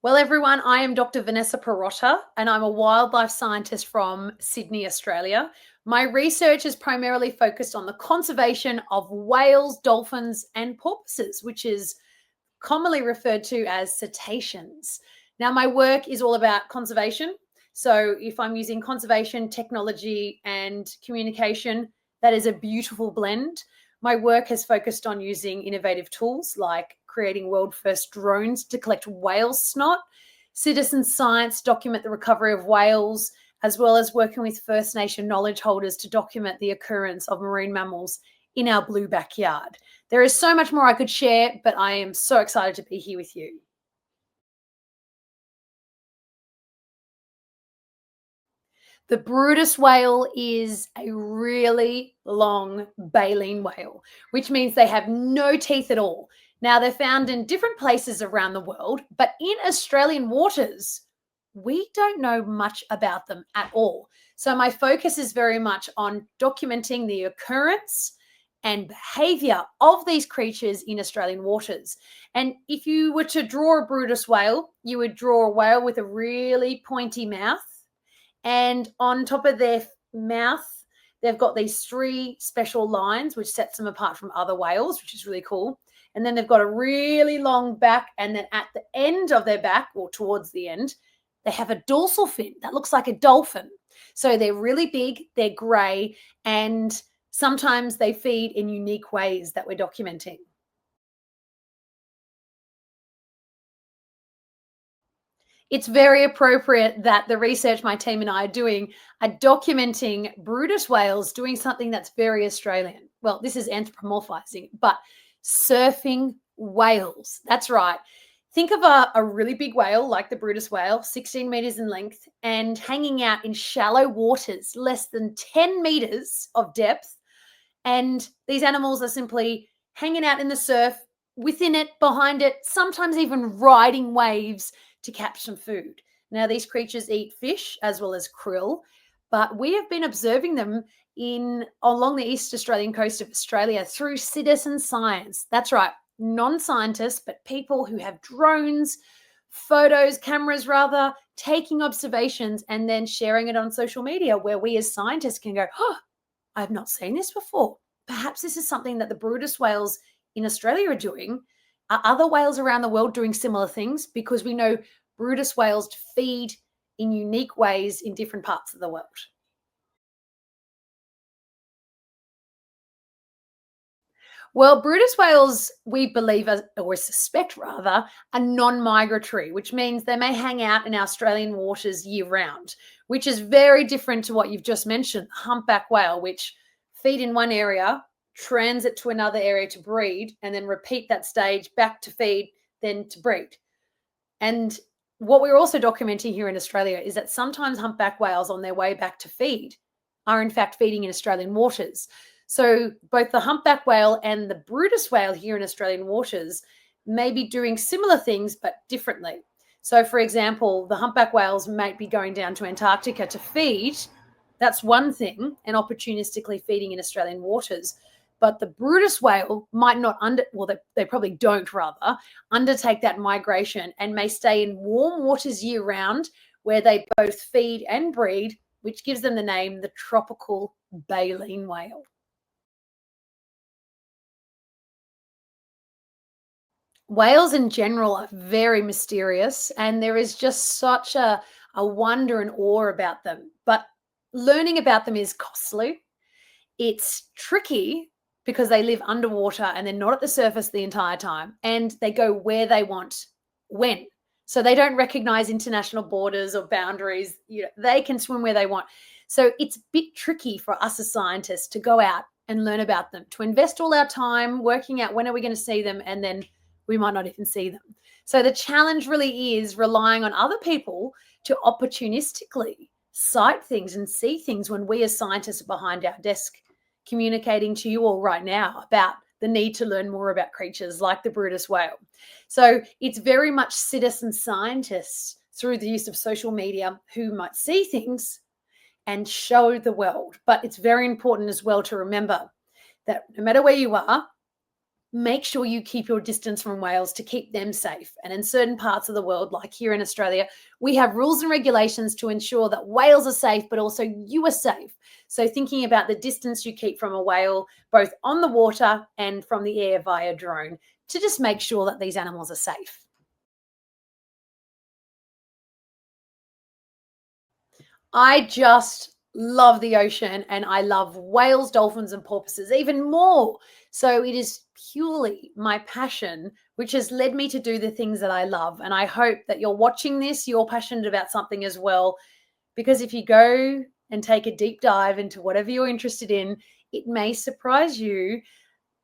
Well, everyone, I am Dr. Vanessa Pirotta, and I'm a wildlife scientist from Sydney, Australia. My research is primarily focused on the conservation of whales, dolphins, and porpoises, which is commonly referred to as cetaceans. Now, my work is all about conservation. So, if I'm using conservation, technology, and communication, that is a beautiful blend. My work has focused on using innovative tools like creating world first drones to collect whale snot, citizen science document the recovery of whales, as well as working with First Nation knowledge holders to document the occurrence of marine mammals in our blue backyard. There is so much more I could share, but I am so excited to be here with you. The Brutus whale is a really long baleen whale, which means they have no teeth at all. Now, they're found in different places around the world, but in Australian waters, we don't know much about them at all. So, my focus is very much on documenting the occurrence and behavior of these creatures in Australian waters. And if you were to draw a Brutus whale, you would draw a whale with a really pointy mouth, and on top of their mouth, they've got these three special lines, which sets them apart from other whales, which is really cool. And then they've got a really long back. And then at the end of their back, or towards the end, they have a dorsal fin that looks like a dolphin. So they're really big, they're gray, and sometimes they feed in unique ways that we're documenting. It's very appropriate that the research my team and I are doing are documenting Brutus whales doing something that's very Australian. Well, this is anthropomorphizing, but surfing whales. That's right. Think of a really big whale like the Brutus whale, 16 meters in length, and hanging out in shallow waters, less than 10 meters of depth. And these animals are simply hanging out in the surf, within it, behind it, sometimes even riding waves to catch some food. Now, these creatures eat fish as well as krill, but we have been observing them in along the East Australian coast of Australia through citizen science. That's right, non-scientists, but people who have drones, photos, cameras rather, taking observations and then sharing it on social media where we as scientists can go, oh, I've not seen this before. Perhaps this is something that the Brutus whales in Australia are doing. Are other whales around the world doing similar things? Because we know Brutus whales feed in unique ways in different parts of the world. Well, Brutus whales, we believe, or suspect rather, are non migratory, which means they may hang out in Australian waters year round, which is very different to what you've just mentioned, humpback whale, which feed in one area, transit to another area to breed, and then repeat that stage back to feed, then to breed. And what we're also documenting here in Australia is that sometimes humpback whales on their way back to feed are in fact feeding in Australian waters. So both the humpback whale and the Brutus whale here in Australian waters may be doing similar things but differently. So, for example, the humpback whales might be going down to Antarctica to feed. That's one thing, and opportunistically feeding in Australian waters. But the Brutus whale might not they probably don't rather undertake that migration and may stay in warm waters year round where they both feed and breed, which gives them the name the tropical baleen whale. Whales in general are very mysterious, and there is just such a wonder and awe about them. But learning about them is costly. It's tricky because they live underwater and they're not at the surface the entire time, and they go where they want when. So they don't recognize international borders or boundaries. They can swim where they want. So it's a bit tricky for us as scientists to go out and learn about them, to invest all our time working out when are we going to see them, and then we might not even see them. So the challenge really is relying on other people to opportunistically sight things and see things when we as scientists are behind our desk communicating to you all right now about the need to learn more about creatures like the Brutus whale. So it's very much citizen scientists through the use of social media who might see things and show the world. But it's very important as well to remember that no matter where you are, make sure you keep your distance from whales to keep them safe. And in certain parts of the world, like here in Australia, we have rules and regulations to ensure that whales are safe, but also you are safe. So thinking about the distance you keep from a whale, both on the water and from the air via drone, to just make sure that these animals are safe. I just love the ocean and I love whales, dolphins, and porpoises even more. So it is purely my passion, which has led me to do the things that I love. And I hope that you're watching this, you're passionate about something as well. Because if you go and take a deep dive into whatever you're interested in, it may surprise you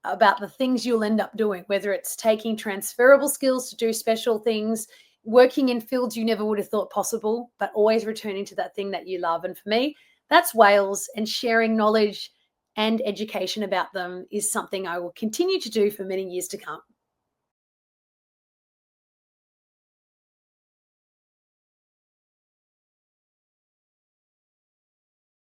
about the things you'll end up doing, whether it's taking transferable skills to do special things, working in fields you never would have thought possible, but always returning to that thing that you love. And for me, that's whales, and sharing knowledge and education about them is something I will continue to do for many years to come.